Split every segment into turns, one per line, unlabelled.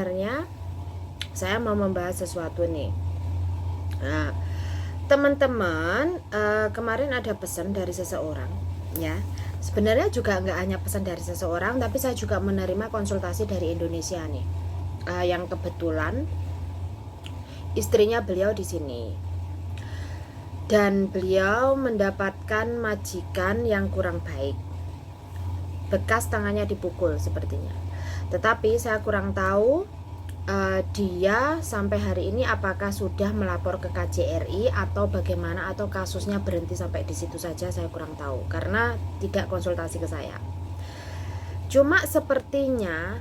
sebenarnya saya mau membahas sesuatu nih. Nah, teman-teman, kemarin ada pesan dari seseorang, ya. Sebenarnya juga nggak hanya pesan dari seseorang, tapi saya juga menerima konsultasi dari Indonesia nih, yang kebetulan istrinya beliau di sini, dan beliau mendapatkan majikan yang kurang baik, bekas tangannya dipukul sepertinya. Tetapi saya kurang tahu dia sampai hari ini apakah sudah melapor ke KJRI atau bagaimana, atau kasusnya berhenti sampai di situ saja, saya kurang tahu karena tidak konsultasi ke saya. Cuma sepertinya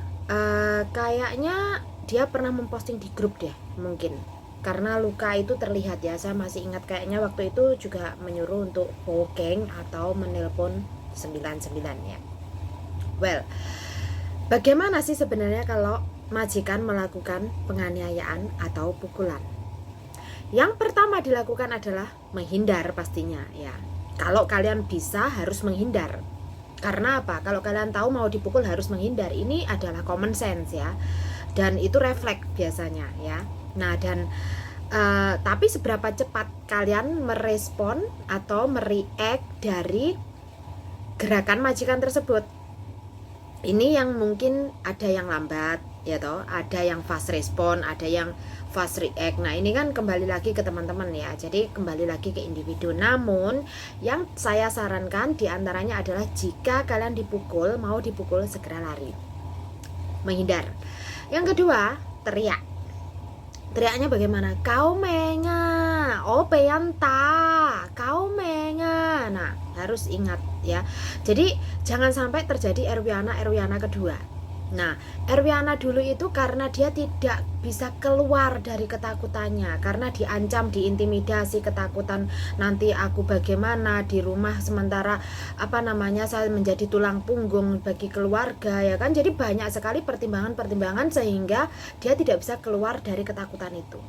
kayaknya dia pernah memposting di grup deh, mungkin karena luka itu terlihat ya. Saya masih ingat kayaknya waktu itu juga menyuruh untuk booking atau menelpon 99 ya. Well, bagaimana sih sebenarnya kalau majikan melakukan penganiayaan atau pukulan? Yang pertama dilakukan adalah menghindar pastinya ya. Kalau kalian bisa harus menghindar. Karena apa? Kalau kalian tahu mau dipukul harus menghindar. Ini adalah common sense ya. Dan itu refleks biasanya ya. Nah, dan tapi seberapa cepat kalian merespon atau mereact dari gerakan majikan tersebut? Ini yang mungkin ada yang lambat ya toh, ada yang fast respon, ada yang fast react. Nah, ini kan kembali lagi ke teman-teman ya. Jadi kembali lagi ke individu. Namun yang saya sarankan diantaranya adalah jika kalian dipukul, mau dipukul segera lari, menghindar. Yang kedua, teriak. Teriaknya bagaimana? Kau menga, oh peyanta, kau menga. Nah, harus ingat ya. Jadi jangan sampai terjadi Erwiana kedua. Nah, Erwiana dulu itu karena dia tidak bisa keluar dari ketakutannya, karena diancam, diintimidasi, ketakutan nanti aku bagaimana di rumah, sementara saya menjadi tulang punggung bagi keluarga ya kan. Jadi banyak sekali pertimbangan-pertimbangan sehingga dia tidak bisa keluar dari ketakutan itu.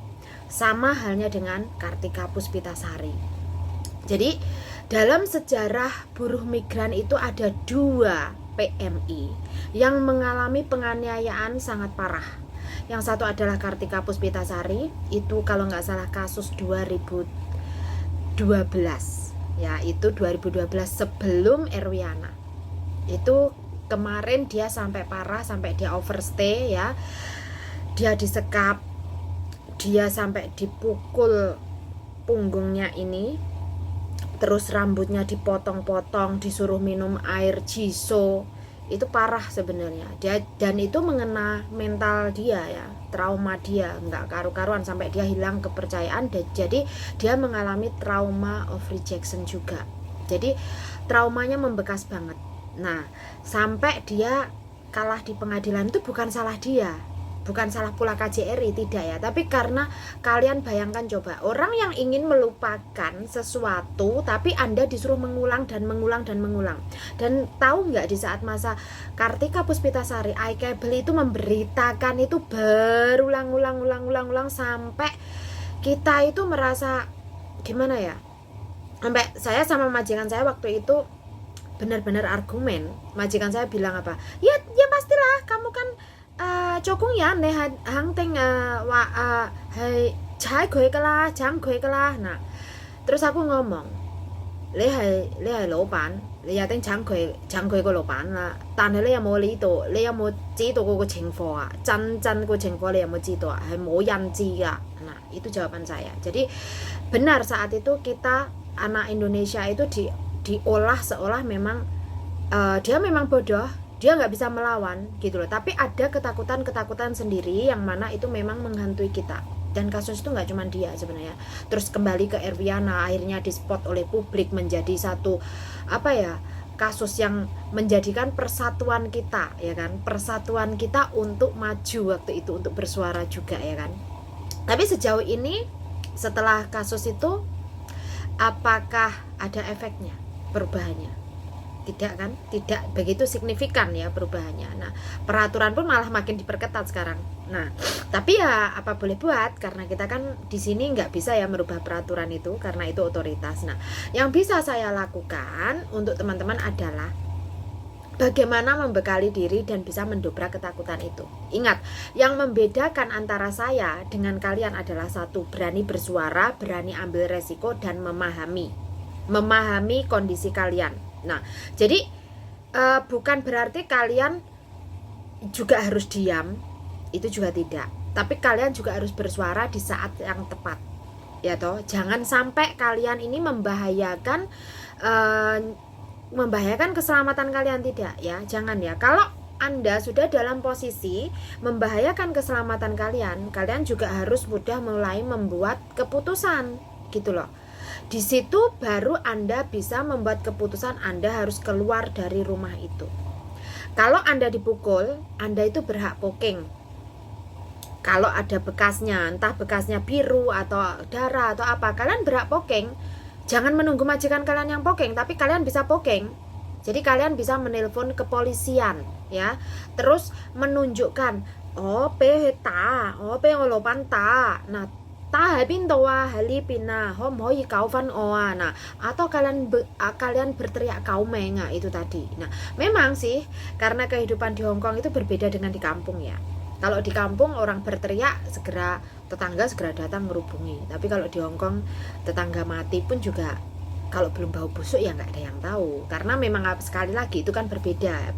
Sama halnya dengan Kartika Puspitasari. Jadi dalam sejarah buruh migran itu ada 2 PMI yang mengalami penganiayaan sangat parah. Yang satu adalah Kartika Puspitasari, itu kalau nggak salah kasus 2012 ya, itu 2012 sebelum Erwiana. Itu kemarin dia sampai parah, sampai dia overstay ya, dia disekap, dia sampai dipukul punggungnya ini, terus rambutnya dipotong-potong, disuruh minum air jiso. Itu parah sebenarnya dia, dan itu mengena mental dia ya, trauma dia nggak karu-karuan sampai dia hilang kepercayaan. Jadi dia mengalami trauma of rejection juga, jadi traumanya membekas banget. Nah, sampai dia kalah di pengadilan itu bukan salah dia, bukan salah pula KJRI, tidak ya, tapi karena kalian bayangkan coba, orang yang ingin melupakan sesuatu tapi Anda disuruh mengulang dan mengulang dan mengulang. Dan tahu nggak, di saat masa Kartika Puspitasari, iCable itu memberitakan itu berulang-ulang sampai kita itu merasa gimana ya, sampai saya sama majikan saya waktu itu benar-benar argumen. Majikan saya bilang apa, ya pastilah kamu kan Chokung ya nih hang ting hai chai gue kelah jang gue kelah. Nah, terus aku ngomong, le hai lopan, le ya ting jang gue ke lopan lah. Tan le ya mau li do, le ya mau ji do ko情況啊，真個情況你有冇知道啊？係冇人知㗎. Nah, itu jawaban saya. Jadi benar saat itu kita anak Indonesia itu diolah seolah memang dia memang bodoh, dia nggak bisa melawan gitu loh. Tapi ada ketakutan sendiri yang mana itu memang menghantui kita. Dan kasus itu nggak cuma dia sebenarnya. Terus kembali ke Erwiana, akhirnya dispot oleh publik menjadi satu kasus yang menjadikan persatuan kita ya kan, persatuan kita untuk maju waktu itu, untuk bersuara juga ya kan. Tapi sejauh ini setelah kasus itu, apakah ada efeknya, perubahannya? Tidak kan, tidak begitu signifikan ya perubahannya. Nah, peraturan pun malah makin diperketat sekarang. Nah, tapi ya apa boleh buat, karena kita kan di sini nggak bisa ya merubah peraturan itu karena itu otoritas. Nah, yang bisa saya lakukan untuk teman-teman adalah bagaimana membekali diri dan bisa mendobrak ketakutan itu. Ingat, yang membedakan antara saya dengan kalian adalah satu, berani bersuara, berani ambil resiko, dan memahami kondisi kalian. Nah, jadi bukan berarti kalian juga harus diam, itu juga tidak. Tapi kalian juga harus bersuara di saat yang tepat, ya toh. Jangan sampai kalian ini membahayakan keselamatan kalian, tidak ya, jangan ya. Kalau Anda sudah dalam posisi membahayakan keselamatan kalian, kalian juga harus mudah mulai membuat keputusan gitu loh. Di situ baru Anda bisa membuat keputusan Anda harus keluar dari rumah itu. Kalau Anda dipukul, Anda itu berhak poking. Kalau ada bekasnya, entah bekasnya biru atau darah atau apa, kalian berhak poking. Jangan menunggu majikan kalian yang poking, tapi kalian bisa poking. Jadi kalian bisa menelpon kepolisian ya. Terus menunjukkan peta, pengolopan ta. Nah, ta pintu hali pina hom hoi kaufan oa. Nah, atau kalian berteriak kau menga itu tadi. Nah, memang sih karena kehidupan di Hong Kong itu berbeda dengan di kampung ya. Kalau di kampung orang berteriak tetangga segera datang merubungi. Tapi kalau di Hong Kong tetangga mati pun juga kalau belum bau busuk ya nggak ada yang tahu. Karena memang sekali lagi itu kan berbeda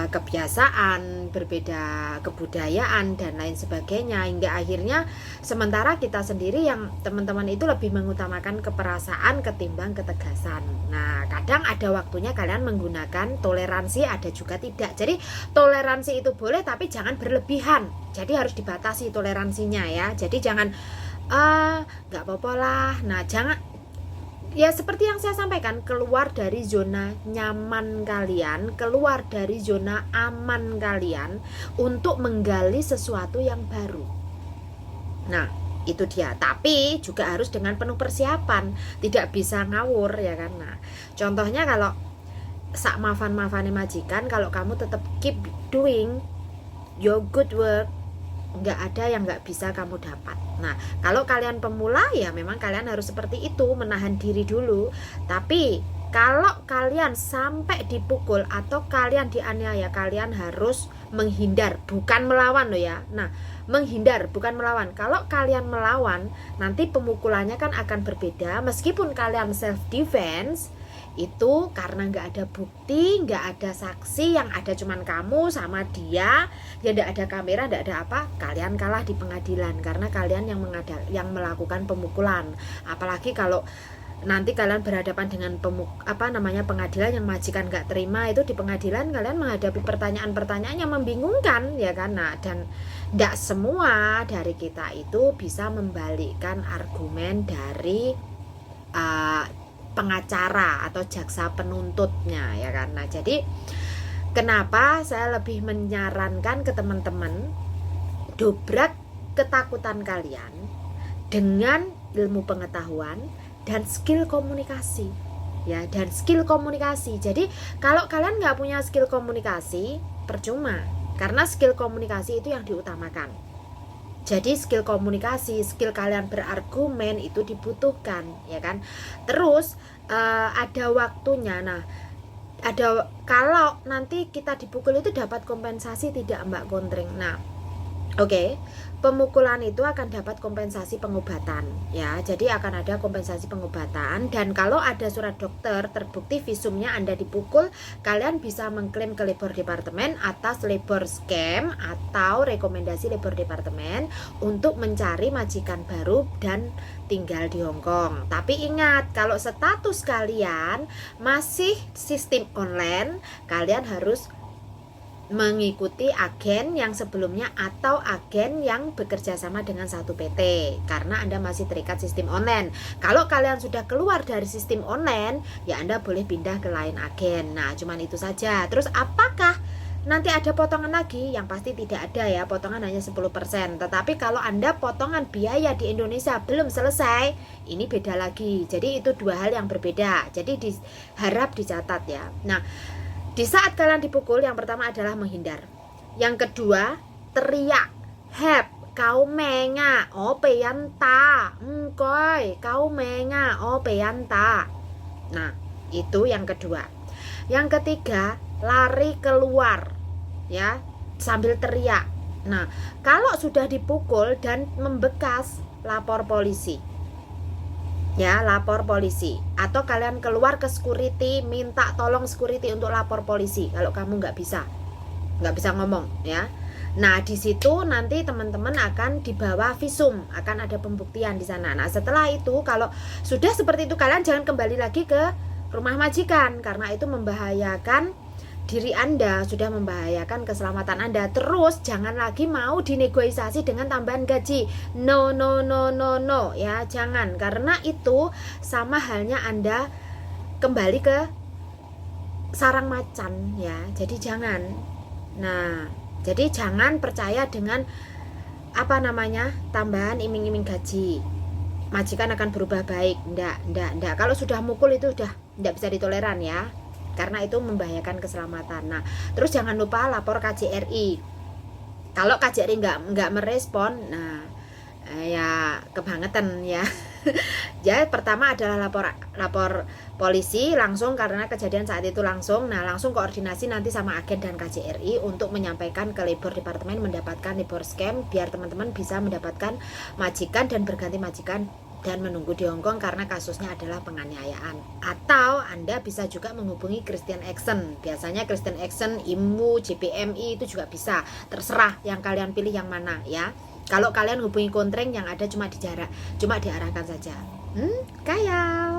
kebiasaan, berbeda kebudayaan dan lain sebagainya. Hingga akhirnya sementara kita sendiri yang teman-teman itu lebih mengutamakan keperasaan ketimbang ketegasan. Nah, kadang ada waktunya kalian menggunakan toleransi, ada juga tidak. Jadi toleransi itu boleh tapi jangan berlebihan. Jadi harus dibatasi toleransinya ya. Jadi jangan nggak apa-apa lah. Nah, jangan. Ya seperti yang saya sampaikan, keluar dari zona nyaman kalian, keluar dari zona aman kalian untuk menggali sesuatu yang baru. Nah, itu dia. Tapi juga harus dengan penuh persiapan, tidak bisa ngawur ya kan. Nah, contohnya kalau sak mafan-mafane majikan, kalau kamu tetap keep doing your good work, nggak ada yang nggak bisa kamu dapat. Nah, kalau kalian pemula ya memang kalian harus seperti itu, menahan diri dulu. Tapi kalau kalian sampai dipukul atau kalian dianiaya, kalian harus menghindar, bukan melawan loh ya. Nah, menghindar bukan melawan. Kalau kalian melawan, nanti pemukulannya kan akan berbeda. Meskipun kalian self defense, itu karena nggak ada bukti, nggak ada saksi, yang ada cuman kamu sama dia, ya nggak ada kamera, nggak ada apa, kalian kalah di pengadilan karena kalian yang melakukan pemukulan. Apalagi kalau nanti kalian berhadapan dengan pengadilan yang majikan nggak terima, itu di pengadilan kalian menghadapi pertanyaan-pertanyaan yang membingungkan ya kan. Nah, dan nggak semua dari kita itu bisa membalikkan argumen dari pengacara atau jaksa penuntutnya ya kan. Nah, jadi kenapa saya lebih menyarankan ke teman-teman dobrak ketakutan kalian dengan ilmu pengetahuan dan skill komunikasi ya, dan skill komunikasi. Jadi kalau kalian nggak punya skill komunikasi percuma, karena skill komunikasi itu yang diutamakan. Jadi skill komunikasi, skill kalian berargumen itu dibutuhkan, ya kan. Terus ada waktunya. Nah, kalau nanti kita dipukul itu dapat kompensasi tidak Mbak Kontreng? Nah, oke. Pemukulan itu akan dapat kompensasi pengobatan ya. Jadi akan ada kompensasi pengobatan, dan kalau ada surat dokter terbukti visumnya Anda dipukul, kalian bisa mengklaim ke labor departemen atas labor scam atau rekomendasi labor departemen untuk mencari majikan baru dan tinggal di Hong Kong. Tapi ingat, kalau status kalian masih sistem online, kalian harus mengikuti agen yang sebelumnya atau agen yang bekerja sama dengan satu PT, karena Anda masih terikat sistem online. Kalau kalian sudah keluar dari sistem online, ya Anda boleh pindah ke lain agen. Nah, cuman itu saja. Terus apakah nanti ada potongan lagi? Yang pasti tidak ada ya, potongan hanya 10%. Tetapi kalau Anda potongan biaya di Indonesia belum selesai, ini beda lagi. Jadi itu dua hal yang berbeda. Jadi harap dicatat ya. Nah, di saat kalian dipukul, yang pertama adalah menghindar. Yang kedua, teriak, "Hep, kau menga, peyanta, engkoi, kau menga, peyanta." Nah, itu yang kedua. Yang ketiga, lari keluar ya sambil teriak. Nah, kalau sudah dipukul dan membekas, lapor polisi. Ya, lapor polisi. Atau kalian keluar ke security, minta tolong security untuk lapor polisi kalau kamu nggak bisa ngomong ya. Nah, di situ nanti teman-teman akan dibawa visum, akan ada pembuktian di sana. Nah, setelah itu kalau sudah seperti itu, kalian jangan kembali lagi ke rumah majikan karena itu membahayakan diri Anda, sudah membahayakan keselamatan Anda. Terus jangan lagi mau dinegosiasi dengan tambahan gaji. No ya, jangan, karena itu sama halnya Anda kembali ke sarang macan ya. Jadi jangan. Nah, jadi jangan percaya dengan tambahan iming-iming gaji. Majikan akan berubah baik. Ndak. Kalau sudah mukul itu udah ndak bisa ditoleran ya. Karena itu membahayakan keselamatan. Nah, terus jangan lupa lapor KJRI. Kalau KJRI nggak merespon, nah ya kebangetan ya. Jadi pertama adalah lapor polisi langsung karena kejadian saat itu langsung. Nah, langsung koordinasi nanti sama agen dan KJRI untuk menyampaikan ke labor departemen mendapatkan labor scam biar teman-teman bisa mendapatkan majikan dan berganti majikan dan menunggu di Hongkong karena kasusnya adalah penganiayaan. Atau Anda bisa juga menghubungi Christian Action. Biasanya Christian Action, IMU, JPMI itu juga bisa. Terserah yang kalian pilih yang mana ya. Kalau kalian hubungi kontreng yang ada cuma diarahkan saja. Kayak